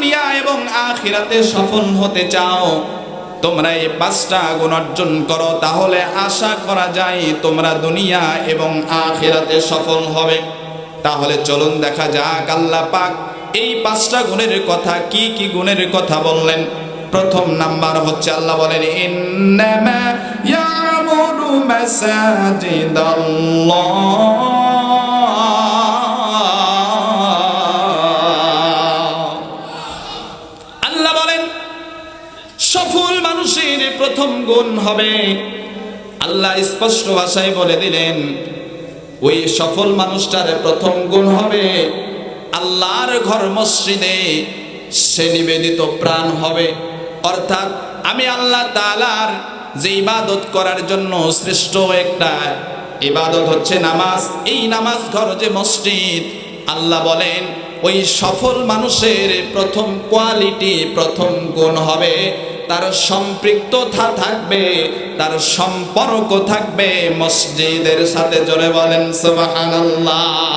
দুনিয়া এবং আখিরাতে সফল হতে চাও, তোমরা এই 5টা গুণ অর্জন করো, তাহলে আশা করা যায় তোমরা দুনিয়া এবং আখিরাতে সফল হবে। তাহলে চলুন দেখা যাক আল্লাহ পাক এই 5টা গুণের কথা, কি কি গুণের কথা বললেন। প্রথম নাম্বার হচ্ছে আল্লাহ বলেন ইন্নামা ইয়ামুরু মাসাজিদাল্লাহ, আল্লাহ বলেন সফল মানুষের প্রথম গুণ হবে, আল্লাহ স্পষ্ট ভাষায় বলে দিলেন ওই সফল মানুষটার প্রথম গুণ হবে আল্লাহর ঘর মসজিদে সে নিবেদিত প্রাণ হবে। অর্থাৎ আমি আল্লাহ তাআলার যে ইবাদত করার জন্য শ্রেষ্ঠ একটা ইবাদত হচ্ছে নামাজ, এই নামাজ ঘর যে মসজিদ, আল্লাহ বলেন ওই সফল মানুষের প্রথম কোয়ালিটি, প্রথম গুণ হবে তার সম্পৃক্ততা থাকবে, তার সম্পর্ক থাকবে মসজিদের সাথে। জোরে বলেন সুবহানাল্লাহ।